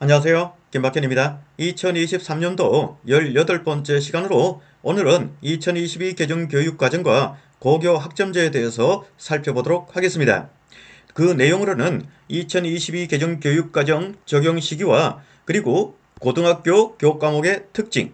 안녕하세요. 김박현입니다. 2023년도 18번째 시간으로 오늘은 2022 개정교육과정과 고교 학점제에 대해서 살펴보도록 하겠습니다. 그 내용으로는 2022 개정교육과정 적용 시기와 그리고 고등학교 교과목의 특징,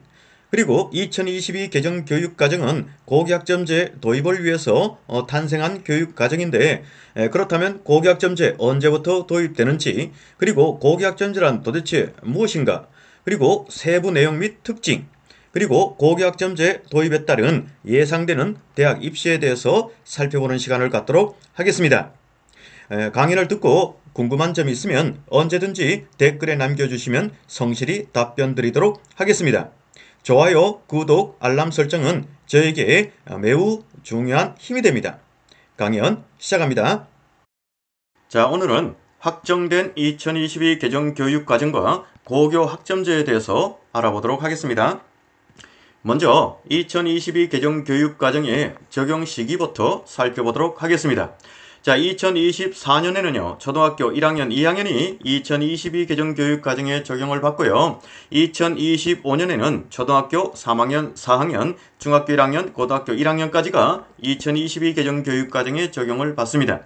그리고 2022 개정교육과정은 고교학점제 도입을 위해서 탄생한 교육과정인데 그렇다면 고교학점제 언제부터 도입되는지, 그리고 고교학점제란 도대체 무엇인가, 그리고 세부 내용 및 특징, 그리고 고교학점제 도입에 따른 예상되는 대학 입시에 대해서 살펴보는 시간을 갖도록 하겠습니다. 강의를 듣고 궁금한 점이 있으면 언제든지 댓글에 남겨주시면 성실히 답변 드리도록 하겠습니다. 좋아요, 구독, 알람 설정은 저에게 매우 중요한 힘이 됩니다. 강연 시작합니다. 자, 오늘은 확정된 2022 개정 교육과정과 고교 학점제에 대해서 알아보도록 하겠습니다. 먼저 2022 개정 교육과정의 적용 시기부터 살펴보도록 하겠습니다. 자, 2024년에는요, 초등학교 1학년, 2학년이 2022 개정교육과정에 적용을 받고요. 2025년에는 초등학교 3학년, 4학년, 중학교 1학년, 고등학교 1학년까지가 2022 개정교육과정에 적용을 받습니다.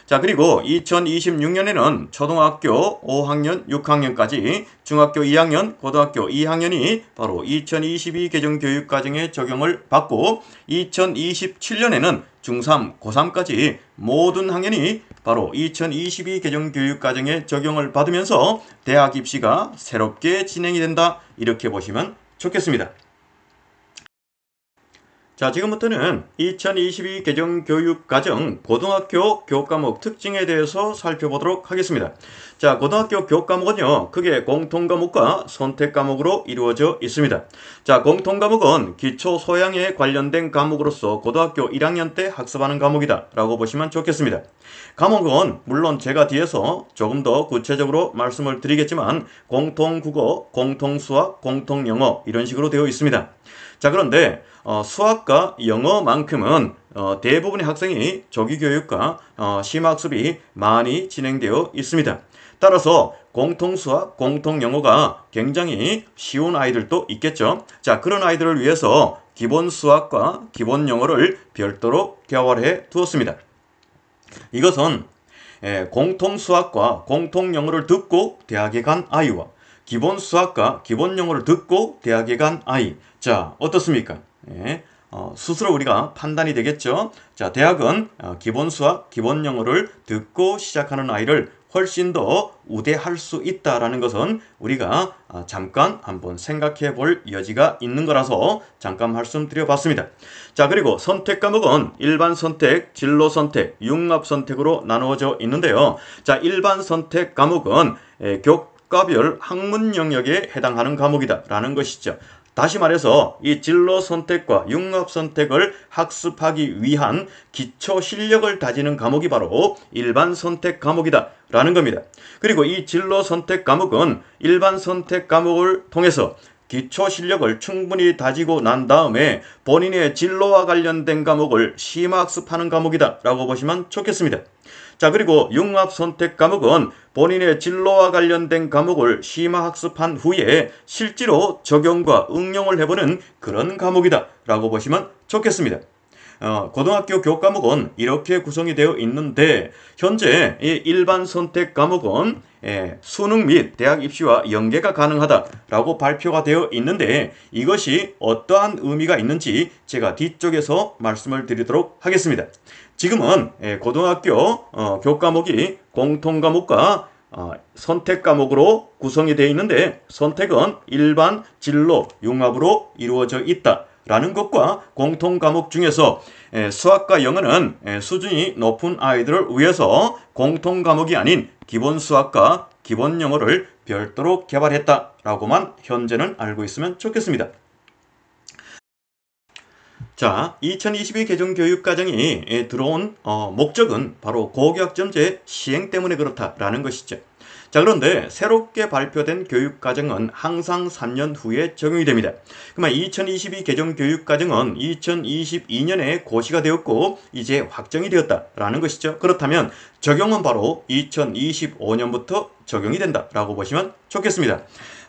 자, 그리고 2026년에는 초등학교 5학년, 6학년까지, 중학교 2학년, 고등학교 2학년이 바로 2022 개정교육과정에 적용을 받고, 2027년에는 중3, 고3까지 모든 학년이 바로 2022 개정교육과정에 적용을 받으면서 대학 입시가 새롭게 진행이 된다, 이렇게 보시면 좋겠습니다. 자, 지금부터는 2022 개정교육과정 고등학교 교과목 특징에 대해서 살펴보도록 하겠습니다. 자, 고등학교 교과목은요, 크게 공통과목과 선택과목으로 이루어져 있습니다. 자, 공통과목은 기초 소양에 관련된 과목으로서 고등학교 1학년 때 학습하는 과목이다 라고 보시면 좋겠습니다. 과목은 물론 제가 뒤에서 조금 더 구체적으로 말씀을 드리겠지만 공통국어, 공통수학, 공통영어 이런 식으로 되어 있습니다. 자, 그런데 수학과 영어만큼은 대부분의 학생이 조기교육과 심화학습이 많이 진행되어 있습니다. 따라서 공통수학, 공통영어가 굉장히 쉬운 아이들도 있겠죠. 자, 그런 아이들을 위해서 기본수학과 기본영어를 별도로 개발해 두었습니다. 이것은 공통수학과 공통영어를 듣고 대학에 간 아이와 기본수학과 기본영어를 듣고 대학에 간 아이, 자, 어떻습니까? 스스로 우리가 판단이 되겠죠. 자, 대학은 기본수학, 기본영어를 듣고 시작하는 아이를 훨씬 더 우대할 수 있다라는 것은 우리가 잠깐 한번 생각해 볼 여지가 있는 거라서 잠깐 말씀드려봤습니다. 자, 그리고 선택 과목은 일반 선택, 진로 선택, 융합 선택으로 나누어져 있는데요. 자, 일반 선택 과목은 교과별 학문 영역에 해당하는 과목이다라는 것이죠. 다시 말해서 이 진로 선택과 융합 선택을 학습하기 위한 기초 실력을 다지는 과목이 바로 일반 선택 과목이다 라는 겁니다. 그리고 이 진로 선택 과목은 일반 선택 과목을 통해서 기초 실력을 충분히 다지고 난 다음에 본인의 진로와 관련된 과목을 심화학습하는 과목이다 라고 보시면 좋겠습니다. 자, 그리고 융합 선택 과목은 본인의 진로와 관련된 과목을 심화학습한 후에 실제로 적용과 응용을 해보는 그런 과목이다 라고 보시면 좋겠습니다. 고등학교 교과목은 이렇게 구성이 되어 있는데 현재 이 일반 선택 과목은 수능 및 대학 입시와 연계가 가능하다라고 발표가 되어 있는데 이것이 어떠한 의미가 있는지 제가 뒤쪽에서 말씀을 드리도록 하겠습니다. 지금은 고등학교 교과목이 공통과목과 선택 과목으로 구성이 되어 있는데 선택은 일반, 진로, 융합으로 이루어져 있다 라는 것과 공통 과목 중에서 수학과 영어는 수준이 높은 아이들을 위해서 공통 과목이 아닌 기본 수학과 기본 영어를 별도로 개발했다라고만 현재는 알고 있으면 좋겠습니다. 자, 2022 개정교육과정이 들어온 목적은 바로 고교학점제 시행 때문에 그렇다라는 것이죠. 자, 그런데 새롭게 발표된 교육과정은 항상 3년 후에 적용이 됩니다. 그러면 2022 개정 교육과정은 2022년에 고시가 되었고 이제 확정이 되었다라는 것이죠. 그렇다면 적용은 바로 2025년부터 적용이 된다라고 보시면 좋겠습니다.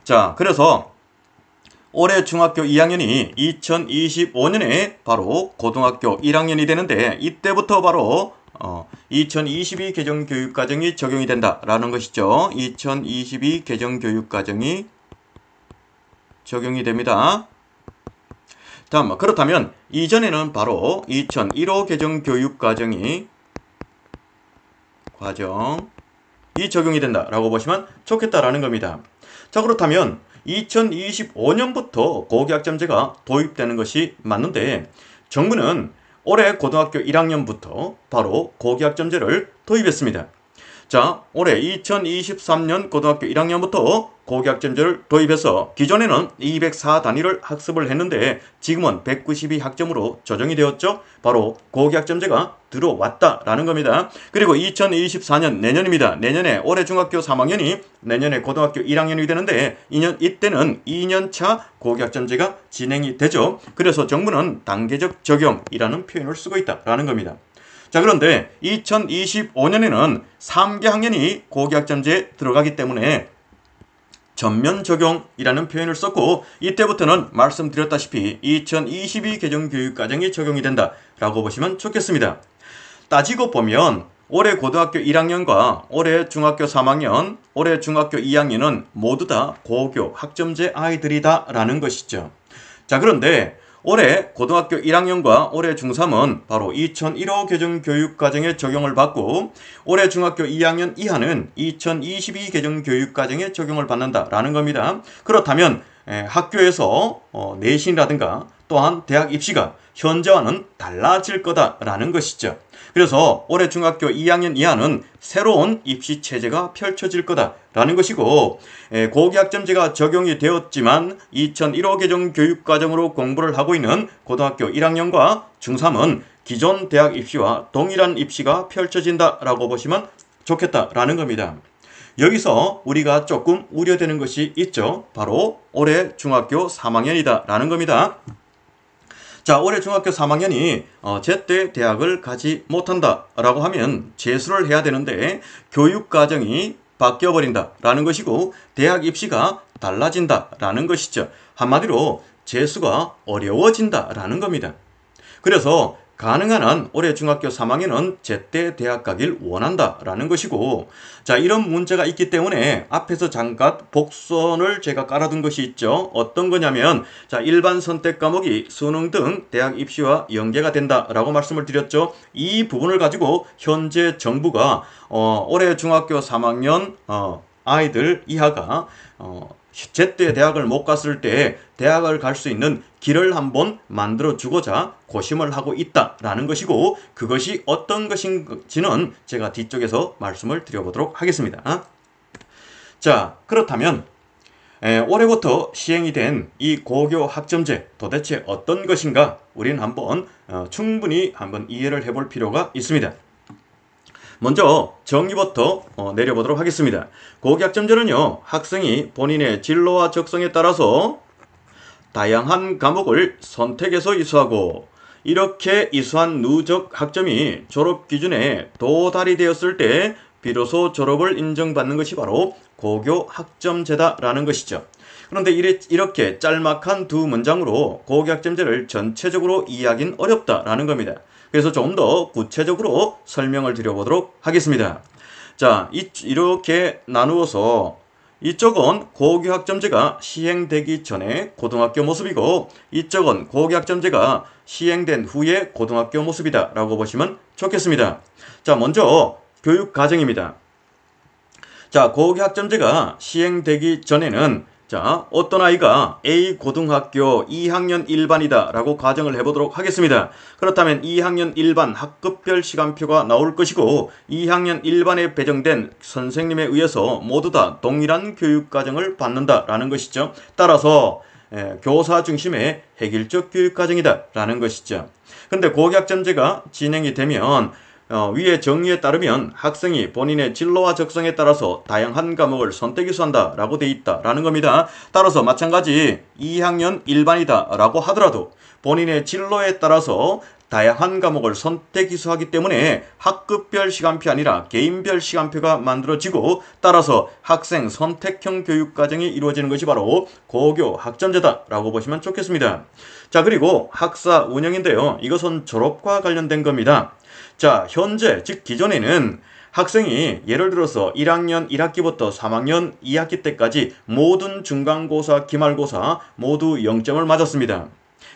자, 그래서 올해 중학교 2학년이 2025년에 바로 고등학교 1학년이 되는데 이때부터 바로 2022 개정 교육과정이 적용이 된다라는 것이죠. 2022 개정 교육과정이 적용이 됩니다. 다음, 그렇다면 이전에는 바로 2015 개정 교육과정이 적용이 된다라고 보시면 좋겠다라는 겁니다. 자, 그렇다면 2025년부터 고교학점제가 도입되는 것이 맞는데 정부는 올해 고등학교 1학년부터 바로 고교학점제를 도입했습니다. 자, 올해 2023년 고등학교 1학년부터 고교학점제를 도입해서 기존에는 204단위를 학습을 했는데 지금은 192학점으로 조정이 되었죠. 바로 고교학점제가 들어왔다라는 겁니다. 그리고 2024년 내년입니다. 내년에 올해 중학교 3학년이 내년에 고등학교 1학년이 되는데 이때는 2년차 고교학점제가 진행이 되죠. 그래서 정부는 단계적 적용이라는 표현을 쓰고 있다라는 겁니다. 자, 그런데 2025년에는 3개 학년이 고교학점제에 들어가기 때문에 전면 적용이라는 표현을 썼고 이때부터는 말씀드렸다시피 2022 개정 교육과정이 적용이 된다라고 보시면 좋겠습니다. 따지고 보면 올해 고등학교 1학년과 올해 중학교 3학년, 올해 중학교 2학년은 모두 다 고교 학점제 아이들이다라는 것이죠. 자, 그런데 올해 고등학교 1학년과 올해 중3은 바로 2015 개정 교육과정에 적용을 받고 올해 중학교 2학년 이하는 2022 개정 교육과정에 적용을 받는다라는 겁니다. 그렇다면 학교에서 내신이라든가 또한 대학 입시가 현재와는 달라질 거다라는 것이죠. 그래서 올해 중학교 2학년 이하는 새로운 입시 체제가 펼쳐질 거다라는 것이고 고교학점제가 적용이 되었지만 2015 개정 교육과정으로 공부를 하고 있는 고등학교 1학년과 중3은 기존 대학 입시와 동일한 입시가 펼쳐진다라고 보시면 좋겠다라는 겁니다. 여기서 우리가 조금 우려되는 것이 있죠. 바로 올해 중학교 3학년이다라는 겁니다. 자, 올해 중학교 3학년이 제때 대학을 가지 못한다라고 하면 재수를 해야 되는데 교육과정이 바뀌어버린다라는 것이고 대학 입시가 달라진다라는 것이죠. 한마디로 재수가 어려워진다라는 겁니다. 그래서 가능한 한 올해 중학교 3학년은 제때 대학 가길 원한다라는 것이고 자, 이런 문제가 있기 때문에 앞에서 잠깐 복선을 제가 깔아둔 것이 있죠. 어떤 거냐면 자, 일반 선택 과목이 수능 등 대학 입시와 연계가 된다라고 말씀을 드렸죠. 이 부분을 가지고 현재 정부가 올해 중학교 3학년 아이들 이하가 제때 대학을 못 갔을 때 대학을 갈 수 있는 길을 한번 만들어 주고자 고심을 하고 있다라는 것이고 그것이 어떤 것인지는 제가 뒤쪽에서 말씀을 드려보도록 하겠습니다. 자, 그렇다면 올해부터 시행이 된 이 고교 학점제 도대체 어떤 것인가 우리는 한번 충분히 한번 이해를 해볼 필요가 있습니다. 먼저 정의부터 내려보도록 하겠습니다. 고교학점제는요, 학생이 본인의 진로와 적성에 따라서 다양한 과목을 선택해서 이수하고 이렇게 이수한 누적 학점이 졸업 기준에 도달이 되었을 때 비로소 졸업을 인정받는 것이 바로 고교 학점제다라는 것이죠. 그런데 이렇게 짤막한 두 문장으로 고교 학점제를 전체적으로 이해하기는 어렵다라는 겁니다. 그래서 좀 더 구체적으로 설명을 드려보도록 하겠습니다. 자, 이렇게 나누어서 이쪽은 고교학점제가 시행되기 전에 고등학교 모습이고 이쪽은 고교학점제가 시행된 후에 고등학교 모습이다 라고 보시면 좋겠습니다. 자, 먼저 교육과정입니다. 자, 고교학점제가 시행되기 전에는 자, 어떤 아이가 A 고등학교 2학년 1반이다 라고 가정을 해보도록 하겠습니다. 그렇다면 2학년 1반 학급별 시간표가 나올 것이고 2학년 1반에 배정된 선생님에 의해서 모두 다 동일한 교육과정을 받는다라는 것이죠. 따라서 교사 중심의 획일적 교육과정이다 라는 것이죠. 그런데 고교학점제가 진행이 되면 위의 정의에 따르면 학생이 본인의 진로와 적성에 따라서 다양한 과목을 선택 이수한다 라고 돼 있다 라는 겁니다. 따라서 마찬가지 2학년 일반이다 라고 하더라도 본인의 진로에 따라서 다양한 과목을 선택 이수하기 때문에 학급별 시간표 아니라 개인별 시간표가 만들어지고 따라서 학생 선택형 교육과정이 이루어지는 것이 바로 고교 학점제다 라고 보시면 좋겠습니다. 자, 그리고 학사 운영인데요. 이것은 졸업과 관련된 겁니다. 자, 현재 즉 기존에는 학생이 예를 들어서 1학년 1학기부터 3학년 2학기 때까지 모든 중간고사, 기말고사 모두 0점을 맞았습니다.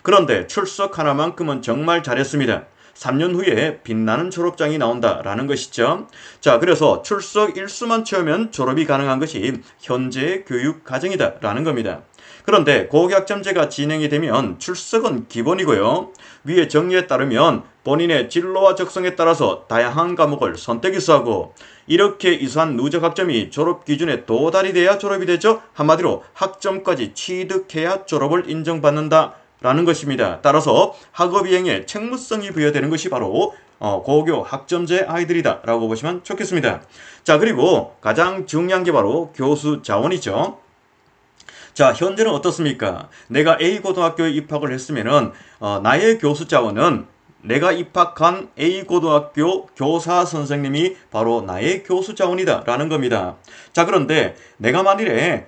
그런데 출석 하나만큼은 정말 잘했습니다. 3년 후에 빛나는 졸업장이 나온다라는 것이죠. 자, 그래서 출석 일수만 채우면 졸업이 가능한 것이 현재의 교육 과정이다라는 겁니다. 그런데 고교학점제가 진행이 되면 출석은 기본이고요. 위의 정의에 따르면 본인의 진로와 적성에 따라서 다양한 과목을 선택 이수하고 이렇게 이수한 누적 학점이 졸업 기준에 도달이 돼야 졸업이 되죠. 한마디로 학점까지 취득해야 졸업을 인정받는다. 라는 것입니다. 따라서 학업 이행에 책무성이 부여되는 것이 바로 고교 학점제 아이들이다 라고 보시면 좋겠습니다. 자, 그리고 가장 중요한 게 바로 교수 자원이죠. 자, 현재는 어떻습니까? 내가 A고등학교에 입학을 했으면은 나의 교수 자원은 내가 입학한 A고등학교 교사 선생님이 바로 나의 교수 자원이다 라는 겁니다. 자, 그런데 내가 만일에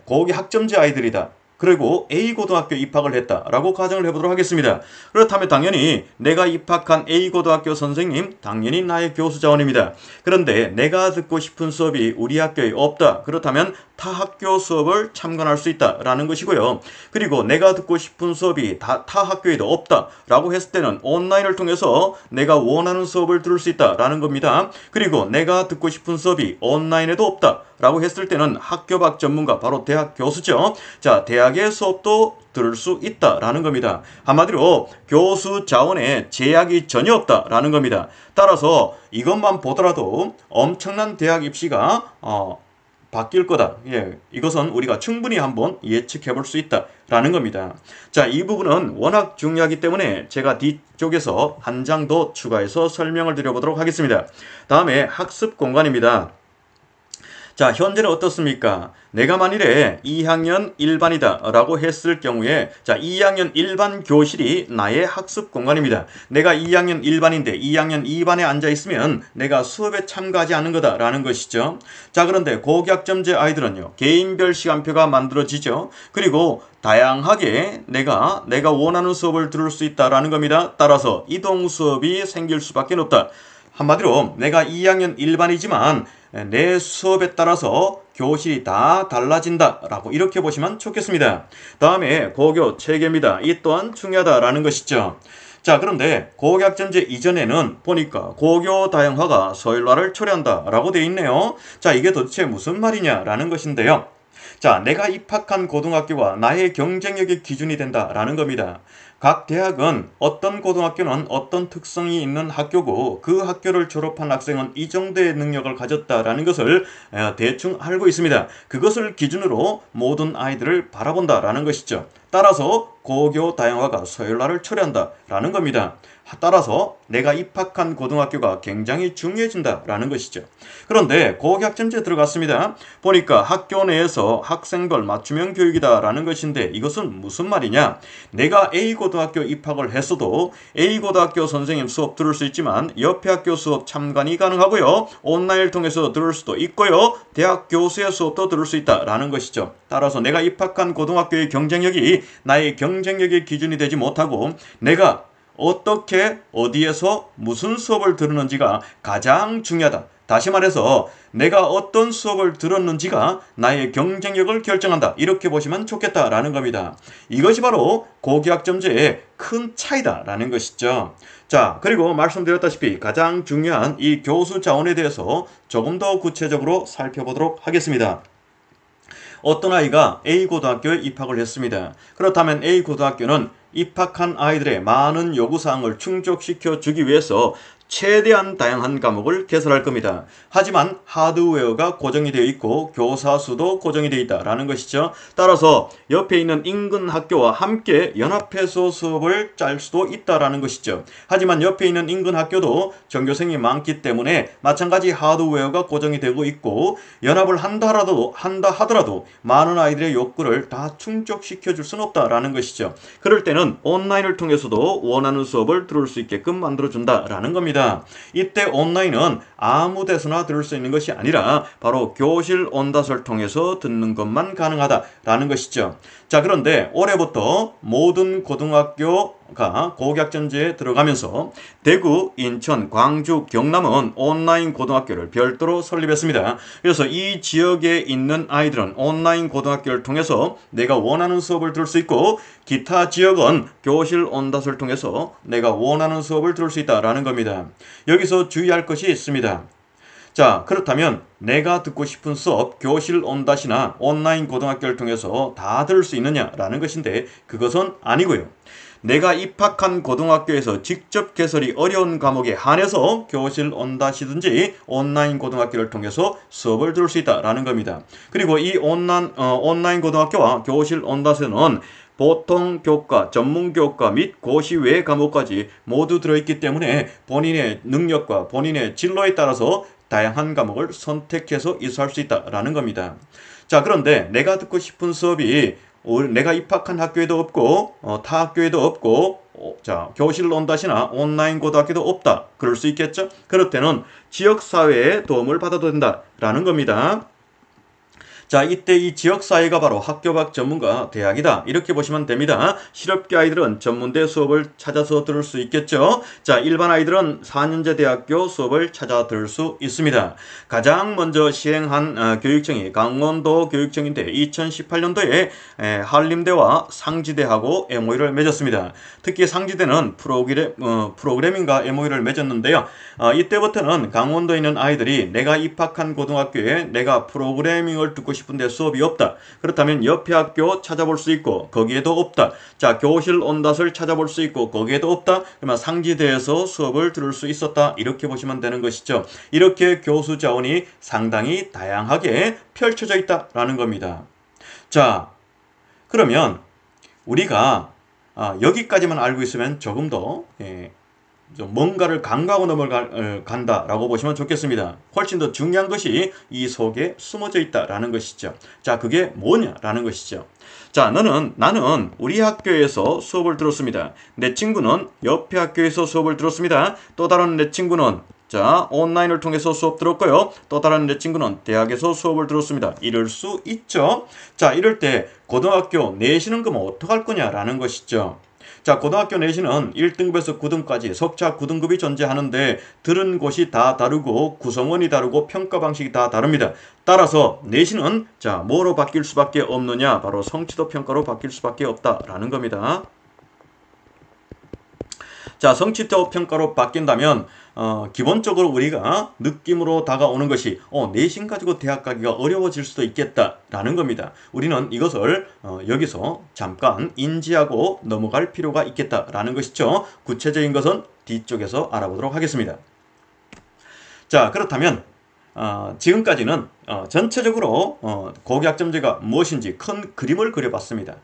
고교 학점제 아이들이다. 그리고 A고등학교 입학을 했다라고 가정을 해보도록 하겠습니다. 그렇다면 당연히 내가 입학한 A고등학교 선생님 당연히 나의 교수 자원입니다. 그런데 내가 듣고 싶은 수업이 우리 학교에 없다. 그렇다면 타 학교 수업을 참관할 수 있다라는 것이고요. 그리고 내가 듣고 싶은 수업이 타 학교에도 없다라고 했을 때는 온라인을 통해서 내가 원하는 수업을 들을 수 있다라는 겁니다. 그리고 내가 듣고 싶은 수업이 온라인에도 없다라고 했을 때는 학교 밖 전문가 바로 대학 교수죠. 자, 대학의 수업도 들을 수 있다라는 겁니다. 한마디로 교수 자원에 제약이 전혀 없다라는 겁니다. 따라서 이것만 보더라도 엄청난 대학 입시가 바뀔 거다. 예, 이것은 우리가 충분히 한번 예측해 볼 수 있다라는 겁니다. 자, 이 부분은 워낙 중요하기 때문에 제가 뒤쪽에서 한 장 더 추가해서 설명을 드려보도록 하겠습니다. 다음에 학습 공간입니다. 자, 현재는 어떻습니까? 내가 만일에 2학년 일반이다 라고 했을 경우에 자, 2학년 일반 교실이 나의 학습 공간입니다. 내가 2학년 일반인데 2학년 2반에 앉아 있으면 내가 수업에 참가하지 않는 거다라는 것이죠. 자, 그런데 고교학점제 아이들은요. 개인별 시간표가 만들어지죠. 그리고 다양하게 내가 원하는 수업을 들을 수 있다라는 겁니다. 따라서 이동 수업이 생길 수밖에 없다. 한마디로 내가 2학년 일반이지만 내 수업에 따라서 교실이 다 달라진다라고 이렇게 보시면 좋겠습니다. 다음에 고교 체계입니다. 이 또한 중요하다라는 것이죠. 자, 그런데 고교학점제 이전에는 보니까 고교 다양화가 서열화를 초래한다라고 되어 있네요. 자, 이게 도대체 무슨 말이냐라는 것인데요. 자, 내가 입학한 고등학교가 나의 경쟁력의 기준이 된다라는 겁니다. 각 대학은 어떤 고등학교는 어떤 특성이 있는 학교고 그 학교를 졸업한 학생은 이 정도의 능력을 가졌다라는 것을 대충 알고 있습니다. 그것을 기준으로 모든 아이들을 바라본다라는 것이죠. 따라서 고교 다양화가 서열화를 초래한다라는 겁니다. 따라서 내가 입학한 고등학교가 굉장히 중요해진다라는 것이죠. 그런데 고교학점제에 들어갔습니다. 보니까 학교 내에서 학생별 맞춤형 교육이다라는 것인데 이것은 무슨 말이냐? 내가 A고등학교 입학을 했어도 A고등학교 선생님 수업 들을 수 있지만 옆에 학교 수업 참관이 가능하고요. 온라인을 통해서 들을 수도 있고요. 대학 교수의 수업도 들을 수 있다라는 것이죠. 따라서 내가 입학한 고등학교의 경쟁력이 나의 경쟁력의 기준이 되지 못하고 내가 어떻게 어디에서 무슨 수업을 들었는지가 가장 중요하다. 다시 말해서 내가 어떤 수업을 들었는지가 나의 경쟁력을 결정한다. 이렇게 보시면 좋겠다라는 겁니다. 이것이 바로 고교학점제의 큰 차이다라는 것이죠. 자, 그리고 말씀드렸다시피 가장 중요한 이 교수 자원에 대해서 조금 더 구체적으로 살펴보도록 하겠습니다. 어떤 아이가 A고등학교에 입학을 했습니다. 그렇다면 A고등학교는 입학한 아이들의 많은 요구사항을 충족시켜 주기 위해서 최대한 다양한 과목을 개설할 겁니다. 하지만 하드웨어가 고정이 되어 있고 교사 수도 고정이 되어 있다라는 것이죠. 따라서 옆에 있는 인근 학교와 함께 연합해서 수업을 짤 수도 있다라는 것이죠. 하지만 옆에 있는 인근 학교도 전교생이 많기 때문에 마찬가지 하드웨어가 고정이 되고 있고 연합을 한다 하더라도 많은 아이들의 욕구를 다 충족시켜 줄 수는 없다라는 것이죠. 그럴 때는 온라인을 통해서도 원하는 수업을 들을 수 있게끔 만들어준다라는 겁니다. 이때 온라인은 아무 데서나 들을 수 있는 것이 아니라 바로 교실 온닷을 통해서 듣는 것만 가능하다라는 것이죠. 자, 그런데 올해부터 모든 고등학교가 고교학점제에 들어가면서 대구, 인천, 광주, 경남은 온라인 고등학교를 별도로 설립했습니다. 그래서 이 지역에 있는 아이들은 온라인 고등학교를 통해서 내가 원하는 수업을 들을 수 있고 기타 지역은 교실 온닷을 통해서 내가 원하는 수업을 들을 수 있다라는 겁니다. 여기서 주의할 것이 있습니다. 자, 그렇다면 내가 듣고 싶은 수업 교실 온닷이나 온라인 고등학교를 통해서 다 들을 수 있느냐라는 것인데 그것은 아니고요. 내가 입학한 고등학교에서 직접 개설이 어려운 과목에 한해서 교실 온닷이든지 온라인 고등학교를 통해서 수업을 들을 수 있다라는 겁니다. 그리고 이 온라인 고등학교와 교실 온닷에는 보통 교과, 전문 교과 및 고시 외 과목까지 모두 들어있기 때문에 본인의 능력과 본인의 진로에 따라서 다양한 과목을 선택해서 이수할 수 있다라는 겁니다. 자, 그런데 내가 듣고 싶은 수업이 내가 입학한 학교에도 없고 타 학교에도 없고 자, 교실 온닷이나 온라인 고등학교도 없다. 그럴 수 있겠죠? 그럴 때는 지역사회의 도움을 받아도 된다라는 겁니다. 자, 이때 이 지역사회가 바로 학교 밖 전문가 대학이다. 이렇게 보시면 됩니다. 실업계 아이들은 전문대 수업을 찾아서 들을 수 있겠죠. 자, 일반 아이들은 4년제 대학교 수업을 찾아 들을 수 있습니다. 가장 먼저 시행한 교육청이 강원도 교육청인데 2018년도에 한림대와 상지대하고 MOU를 맺었습니다. 특히 상지대는 프로그래밍과 MOU를 맺었는데요. 이때부터는 강원도에 있는 아이들이 내가 입학한 고등학교에 내가 프로그래밍을 듣고 싶은데 수업이 없다. 그렇다면 옆에 학교 찾아볼 수 있고 거기에도 없다. 자, 교실 온닷을 찾아볼 수 있고 거기에도 없다. 그러면 상지대에서 수업을 들을 수 있었다. 이렇게 보시면 되는 것이죠. 이렇게 교수 자원이 상당히 다양하게 펼쳐져 있다라는 겁니다. 자, 그러면 우리가 여기까지만 알고 있으면 조금 더 좀 뭔가를 간과하고 넘어간다라고 보시면 좋겠습니다. 훨씬 더 중요한 것이 이 속에 숨어져 있다라는 것이죠. 자, 그게 뭐냐라는 것이죠. 자, 나는 우리 학교에서 수업을 들었습니다. 내 친구는 옆에 학교에서 수업을 들었습니다. 또 다른 내 친구는 자, 온라인을 통해서 수업 들었고요. 또 다른 내 친구는 대학에서 수업을 들었습니다. 이럴 수 있죠. 자, 이럴 때 고등학교 내신은 그럼 어떡할 거냐라는 것이죠. 자, 고등학교 내신은 1등급에서 9등까지 석차 9등급이 존재하는데 들은 곳이 다 다르고 구성원이 다르고 평가 방식이 다 다릅니다. 따라서 내신은 자, 뭐로 바뀔 수밖에 없느냐? 바로 성취도 평가로 바뀔 수밖에 없다라는 겁니다. 자, 성취도 평가로 바뀐다면 기본적으로 우리가 느낌으로 다가오는 것이 내신 가지고 대학 가기가 어려워질 수도 있겠다라는 겁니다. 우리는 이것을 여기서 잠깐 인지하고 넘어갈 필요가 있겠다라는 것이죠. 구체적인 것은 뒤쪽에서 알아보도록 하겠습니다. 자, 그렇다면 지금까지는 전체적으로 고교학점제가 무엇인지 큰 그림을 그려봤습니다.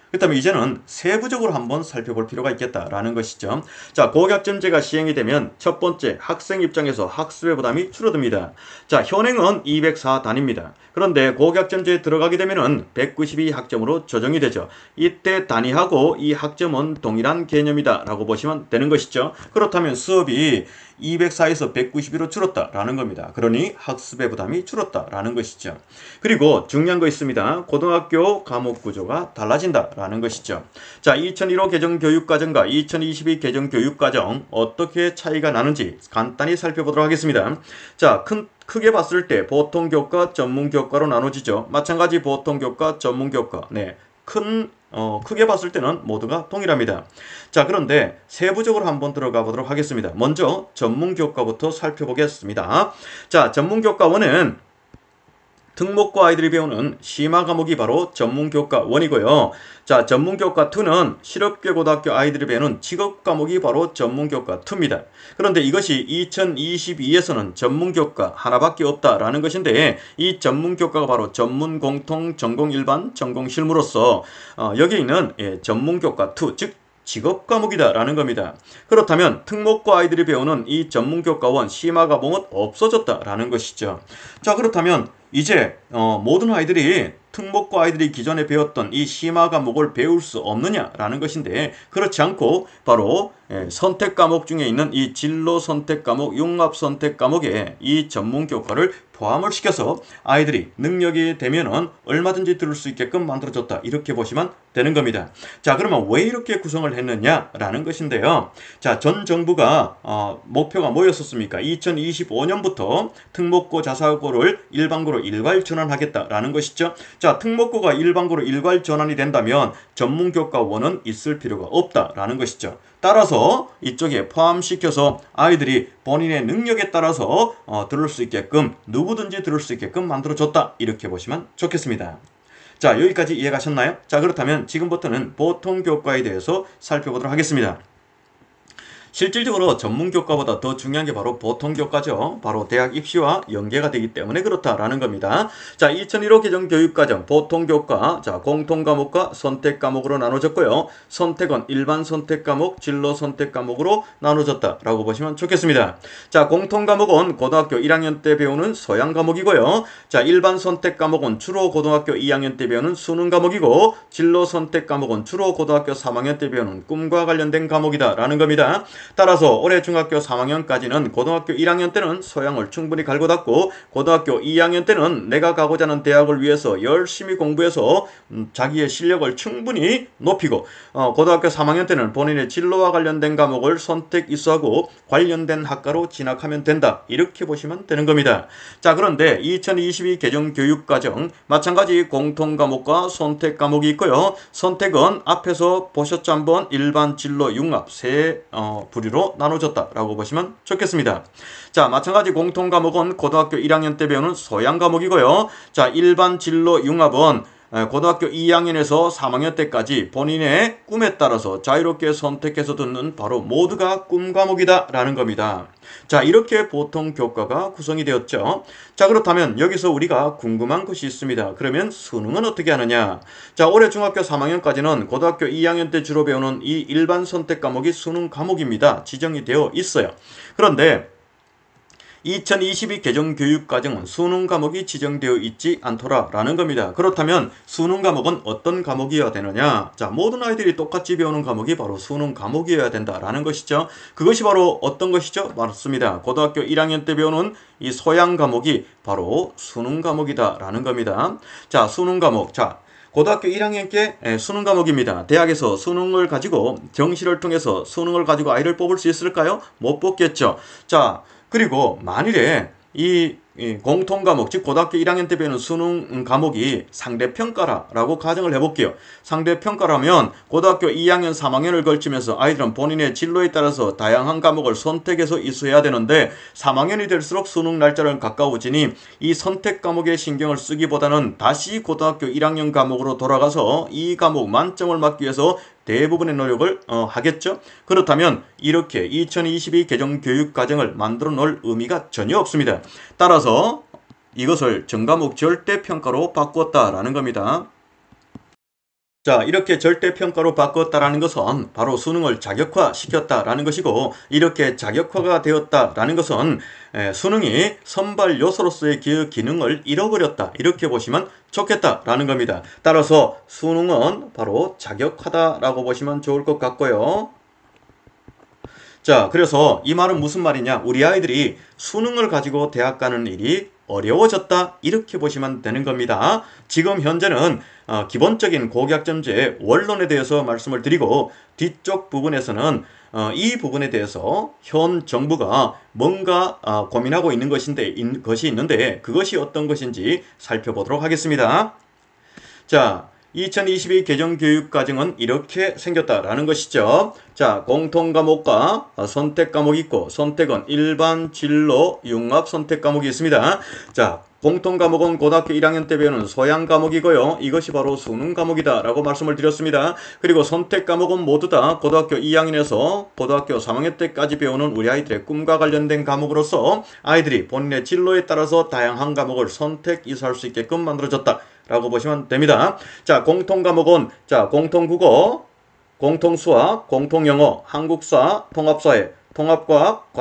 그렇다면 이제는 세부적으로 한번 살펴볼 필요가 있겠다라는 것이죠. 자, 고교학점제가 시행이 되면 첫 번째 학생 입장에서 학습의 부담이 줄어듭니다. 자, 현행은 204단위입니다. 그런데 고교학점제에 들어가게 되면은 192학점으로 조정이 되죠. 이때 단위하고 이 학점은 동일한 개념이다라고 보시면 되는 것이죠. 그렇다면 수업이 204에서 192로 줄었다라는 겁니다. 그러니 학습의 부담이 줄었다라는 것이죠. 그리고 중요한 거 있습니다. 고등학교 과목 구조가 달라진다라는 것이죠. 자, 2015 개정 교육과정과 2022 개정 교육과정 어떻게 차이가 나는지 간단히 살펴보도록 하겠습니다. 자, 크게 봤을 때 보통 교과, 전문 교과로 나눠지죠. 마찬가지 보통 교과, 전문 교과. 네. 크게 봤을 때는 모두가 동일합니다. 자, 그런데 세부적으로 한번 들어가 보도록 하겠습니다. 먼저 전문 교과부터 살펴보겠습니다. 자, 전문 교과 1은 특목고 아이들이 배우는 심화 과목이 바로 전문교과 1이고요. 자, 전문교과 2는 실업계 고등학교 아이들이 배우는 직업 과목이 바로 전문교과 2입니다. 그런데 이것이 2022에서는 전문교과 하나밖에 없다라는 것인데 이 전문교과가 바로 전문 공통 전공 일반 전공 실무로서 여기 있는 전문교과 2, 즉 직업 과목이다 라는 겁니다. 그렇다면 특목고 아이들이 배우는 이 전문교과원 심화 과목은 없어졌다 라는 것이죠. 자, 그렇다면 이제 모든 아이들이 특목고 아이들이 기존에 배웠던 이 심화 과목을 배울 수 없느냐라는 것인데 그렇지 않고 바로 선택 과목 중에 있는 이 진로 선택 과목, 융합 선택 과목에 이 전문교과를 포함을 시켜서 아이들이 능력이 되면은 얼마든지 들을 수 있게끔 만들어졌다 이렇게 보시면 되는 겁니다. 자, 그러면 왜 이렇게 구성을 했느냐라는 것인데요. 자, 전 정부가 목표가 뭐였었습니까? 2025년부터 특목고 자사고를 일반고로 일괄 전환하겠다라는 것이죠. 자, 특목고가 일반고로 일괄 전환이 된다면 전문교과원은 있을 필요가 없다라는 것이죠. 따라서 이쪽에 포함시켜서 아이들이 본인의 능력에 따라서 들을 수 있게끔 누구든지 들을 수 있게끔 만들어줬다 이렇게 보시면 좋겠습니다. 자, 여기까지 이해가셨나요? 자, 그렇다면 지금부터는 보통교과에 대해서 살펴보도록 하겠습니다. 실질적으로 전문교과보다 더 중요한 게 바로 보통교과죠. 바로 대학 입시와 연계가 되기 때문에 그렇다라는 겁니다. 자, 2015 개정 교육과정 보통교과, 자, 공통과목과 선택과목으로 나눠졌고요. 선택은 일반 선택과목, 진로 선택과목으로 나눠졌다라고 보시면 좋겠습니다. 자, 공통과목은 고등학교 1학년 때 배우는 서양 과목이고요. 자, 일반 선택과목은 주로 고등학교 2학년 때 배우는 수능 과목이고 진로 선택과목은 주로 고등학교 3학년 때 배우는 꿈과 관련된 과목이다라는 겁니다. 따라서 올해 중학교 3학년까지는 고등학교 1학년 때는 소양을 충분히 갈고 닦고 고등학교 2학년 때는 내가 가고자 하는 대학을 위해서 열심히 공부해서 자기의 실력을 충분히 높이고 고등학교 3학년 때는 본인의 진로와 관련된 과목을 선택 이수하고 관련된 학과로 진학하면 된다 이렇게 보시면 되는 겁니다. 자, 그런데 2022 개정 교육과정 마찬가지 공통과목과 선택 과목이 있고요. 선택은 앞에서 보셨죠 한번 일반 진로 융합 세 부류로 나눠졌다라고 보시면 좋겠습니다. 자, 마찬가지 공통과목은 고등학교 1학년 때 배우는 소양 과목이고요. 자, 일반 진로 융합은 고등학교 2학년에서 3학년 때까지 본인의 꿈에 따라서 자유롭게 선택해서 듣는 바로 모두가 꿈 과목이다 라는 겁니다. 자, 이렇게 보통 교과가 구성이 되었죠. 자, 그렇다면 여기서 우리가 궁금한 것이 있습니다. 그러면 수능은 어떻게 하느냐? 자, 올해 중학교 3학년까지는 고등학교 2학년 때 주로 배우는 이 일반 선택 과목이 수능 과목입니다. 지정이 되어 있어요. 그런데 2022 개정 교육과정은 수능 과목이 지정되어 있지 않더라라는 겁니다. 그렇다면 수능 과목은 어떤 과목이어야 되느냐? 자, 모든 아이들이 똑같이 배우는 과목이 바로 수능 과목이어야 된다라는 것이죠. 그것이 바로 어떤 것이죠? 맞습니다. 고등학교 1학년 때 배우는 이 소양 과목이 바로 수능 과목이다라는 겁니다. 자, 수능 과목. 자, 고등학교 1학년께 수능 과목입니다. 대학에서 수능을 가지고 정시를 통해서 수능을 가지고 아이를 뽑을 수 있을까요? 못 뽑겠죠. 자, 그리고 만일에 이 공통 과목, 즉 고등학교 1학년 때 배우는 수능 과목이 상대평가라고 가정을 해볼게요. 상대평가라면 고등학교 2학년, 3학년을 걸치면서 아이들은 본인의 진로에 따라서 다양한 과목을 선택해서 이수해야 되는데 3학년이 될수록 수능 날짜를 가까워지니 이 선택 과목에 신경을 쓰기보다는 다시 고등학교 1학년 과목으로 돌아가서 이 과목 만점을 맞기 위해서 대부분의 노력을 하겠죠. 그렇다면 이렇게 2022 개정 교육과정을 만들어 놓을 의미가 전혀 없습니다. 따라서 이것을 전과목 절대평가로 바꾸었다라는 겁니다. 자, 이렇게 절대평가로 바꿨다라는 것은 바로 수능을 자격화시켰다라는 것이고 이렇게 자격화가 되었다라는 것은 수능이 선발 요소로서의 기능을 잃어버렸다 이렇게 보시면 좋겠다라는 겁니다. 따라서 수능은 바로 자격화다라고 보시면 좋을 것 같고요. 자, 그래서 이 말은 무슨 말이냐? 우리 아이들이 수능을 가지고 대학 가는 일이 어려워졌다 이렇게 보시면 되는 겁니다. 지금 현재는 기본적인 고교학점제 원론에 대해서 말씀을 드리고 뒤쪽 부분에서는 이 부분에 대해서 현 정부가 뭔가 고민하고 있는 것이 있는데 그것이 어떤 것인지 살펴보도록 하겠습니다. 자, 2022 개정 교육과정은 이렇게 생겼다라는 것이죠. 자, 공통과목과 선택과목이 있고 선택은 일반 진로 융합 선택과목이 있습니다. 자, 공통 과목은 고등학교 1학년 때 배우는 소양 과목이고요. 이것이 바로 수능 과목이다 라고 말씀을 드렸습니다. 그리고 선택 과목은 모두 다 고등학교 2학년에서 고등학교 3학년 때까지 배우는 우리 아이들의 꿈과 관련된 과목으로서 아이들이 본인의 진로에 따라서 다양한 과목을 선택 이수할 수 있게끔 만들어졌다 라고 보시면 됩니다. 자, 공통 과목은 공통국어, 공통수학, 공통영어, 한국사, 통합사회, 통합과학,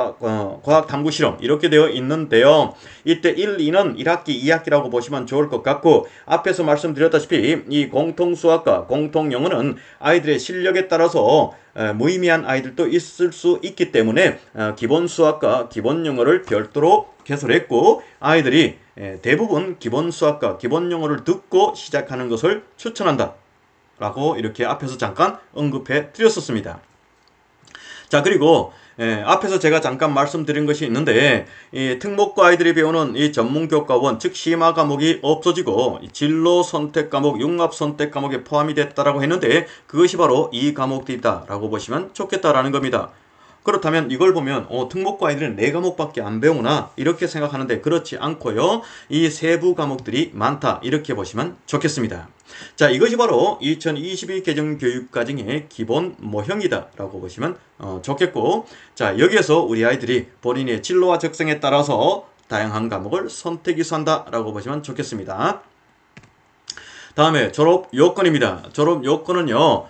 과학탐구실험 이렇게 되어 있는데요. 이때 1, 2는 1학기, 2학기라고 보시면 좋을 것 같고 앞에서 말씀드렸다시피 이 공통수학과 공통영어는 아이들의 실력에 따라서 무의미한 아이들도 있을 수 있기 때문에 기본수학과 기본영어를 별도로 개설했고 아이들이 대부분 기본수학과 기본영어를 듣고 시작하는 것을 추천한다 라고 이렇게 앞에서 잠깐 언급해 드렸었습니다. 자, 그리고 앞에서 제가 잠깐 말씀드린 것이 있는데 이 특목고 아이들이 배우는 이 전문교과원 즉 심화 과목이 없어지고 진로 선택 과목, 융합 선택 과목에 포함이 됐다라고 했는데 그것이 바로 이 과목들이다 라고 보시면 좋겠다라는 겁니다. 그렇다면 이걸 보면 특목고 아이들은 4과목밖에 안 배우나 이렇게 생각하는데 그렇지 않고요. 이 세부 과목들이 많다 이렇게 보시면 좋겠습니다. 자, 이것이 바로 2022 개정교육과정의 기본 모형이다 라고 보시면 좋겠고 자, 여기에서 우리 아이들이 본인의 진로와 적성에 따라서 다양한 과목을 선택 이수한다 라고 보시면 좋겠습니다. 다음에 졸업 요건입니다. 졸업 요건은요.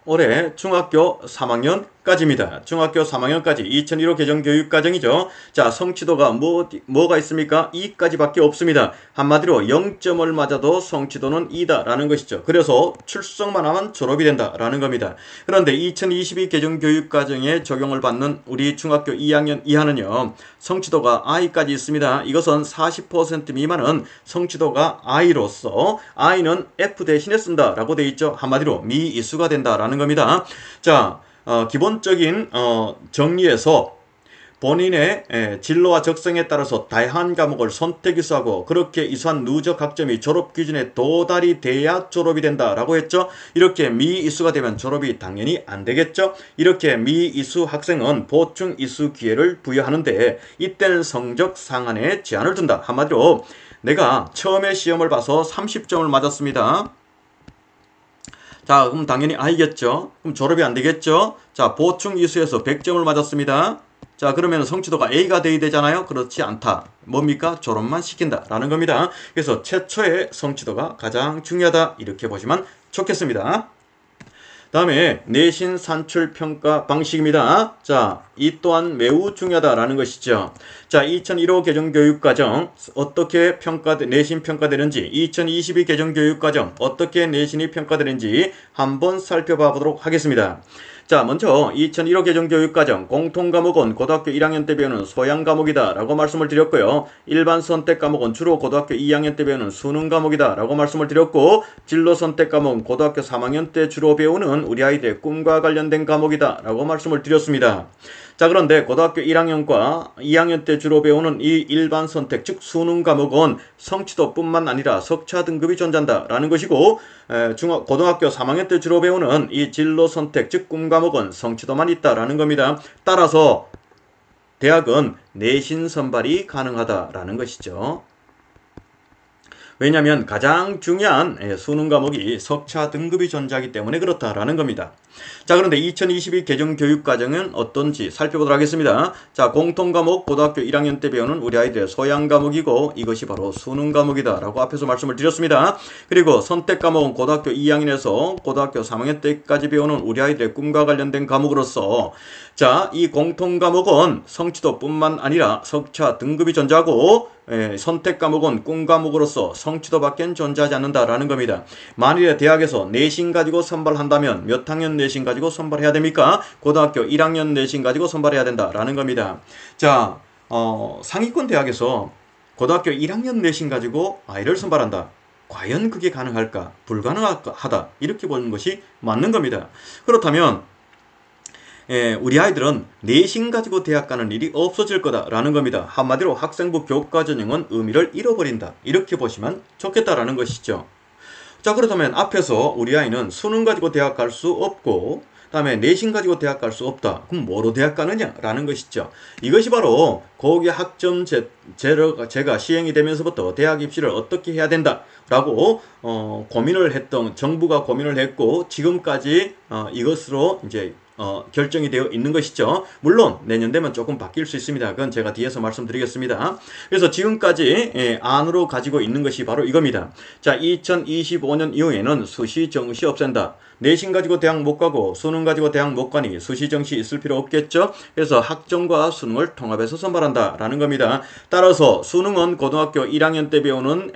올해 중학교 3학년까지입니다. 중학교 3학년까지 2015 개정교육과정이죠. 자, 성취도가 뭐가 있습니까? 2까지밖에 없습니다. 한마디로 0점을 맞아도 성취도는 2다 라는 것이죠. 그래서 출석만 하면 졸업이 된다 라는 겁니다. 그런데 2022 개정교육과정에 적용을 받는 우리 중학교 2학년 이하는요. 성취도가 I까지 있습니다. 이것은 40% 미만은 성취도가 I로서 I는 F 대신에 쓴다 라고 되어 있죠. 한마디로 미이수가 된다 라는 겁니다. 자, 기본적인 정리에서 본인의 진로와 적성에 따라서 다양한 과목을 선택 이수하고 그렇게 이수한 누적 학점이 졸업 기준에 도달이 돼야 졸업이 된다라고 했죠. 이렇게 미이수가 되면 졸업이 당연히 안 되겠죠. 이렇게 미이수 학생은 보충 이수 기회를 부여하는데 이때는 성적 상한에 제한을 둔다. 한마디로 내가 처음에 시험을 봐서 30점을 맞았습니다. 자, 그럼 당연히 I겠죠. 그럼 졸업이 안 되겠죠. 자, 보충 이수에서 100점을 맞았습니다. 자, 그러면 성취도가 A가 돼야 되잖아요. 그렇지 않다. 뭡니까? 졸업만 시킨다 라는 겁니다. 그래서 최초의 성취도가 가장 중요하다 이렇게 보시면 좋겠습니다. 다음에 내신 산출 평가 방식입니다. 자, 이 또한 매우 중요하다라는 것이죠. 자, 2015 개정교육과정 어떻게 내신 평가되는지 2022 개정교육과정 어떻게 내신이 평가되는지 한번 살펴봐 보도록 하겠습니다. 자, 먼저 2015 개정교육과정 공통과목은 고등학교 1학년 때 배우는 소양 과목이다 라고 말씀을 드렸고요. 일반 선택 과목은 주로 고등학교 2학년 때 배우는 수능 과목이다 라고 말씀을 드렸고 진로 선택 과목은 고등학교 3학년 때 주로 배우는 우리 아이들의 꿈과 관련된 과목이다 라고 말씀을 드렸습니다. 자, 그런데 고등학교 1학년과 2학년 때 주로 배우는 이 일반 선택 즉 수능 과목은 성취도뿐만 아니라 석차 등급이 존재한다 라는 것이고 고등학교 3학년 때 주로 배우는 이 진로 선택 즉 꿈 과목은 성취도만 있다라는 겁니다. 따라서 대학은 내신 선발이 가능하다라는 것이죠. 왜냐하면 가장 중요한 수능 과목이 석차 등급이 존재하기 때문에 그렇다라는 겁니다. 자, 그런데 2022 개정교육과정은 어떤지 살펴보도록 하겠습니다. 자, 공통과목 고등학교 1학년 때 배우는 우리 아이들의 소양 과목이고 이것이 바로 수능 과목이다 라고 앞에서 말씀을 드렸습니다. 그리고 선택 과목은 고등학교 2학년에서 고등학교 3학년 때까지 배우는 우리 아이들의 꿈과 관련된 과목으로서 자, 이 공통과목은 성취도뿐만 아니라 석차 등급이 존재하고 선택 과목은 꿈 과목으로서 성취도밖에 존재하지 않는다라는 겁니다. 만일에 대학에서 내신 가지고 선발한다면 몇 학년 내신 가지고 선발해야 됩니까? 고등학교 1학년 내신 가지고 선발해야 된다라는 겁니다. 자, 상위권 대학에서 고등학교 1학년 내신 가지고 아이를 선발한다. 과연 그게 가능할까? 불가능하다. 이렇게 보는 것이 맞는 겁니다. 그렇다면 우리 아이들은 내신 가지고 대학 가는 일이 없어질 거다라는 겁니다. 한마디로 학생부 교과 전형은 의미를 잃어버린다. 이렇게 보시면 좋겠다라는 것이죠. 자, 그렇다면 앞에서 우리 아이는 수능 가지고 대학 갈 수 없고 다음에 내신 가지고 대학 갈 수 없다. 그럼 뭐로 대학 가느냐라는 것이죠. 이것이 바로 고교 학점 제가 시행이 되면서부터 대학 입시를 어떻게 해야 된다라고 고민을 했던, 정부가 고민을 했고 지금까지 이것으로 이제 결정이 되어 있는 것이죠. 물론 내년 되면 조금 바뀔 수 있습니다. 그건 제가 뒤에서 말씀드리겠습니다. 그래서 지금까지 안으로 가지고 있는 것이 바로 이겁니다. 자, 2025년 이후에는 수시, 정시 없앤다. 내신 가지고 대학 못 가고 수능 가지고 대학 못 가니 수시, 정시 있을 필요 없겠죠. 그래서 학점과 수능을 통합해서 선발한다라는 겁니다. 따라서 수능은 고등학교 1학년 때 배우는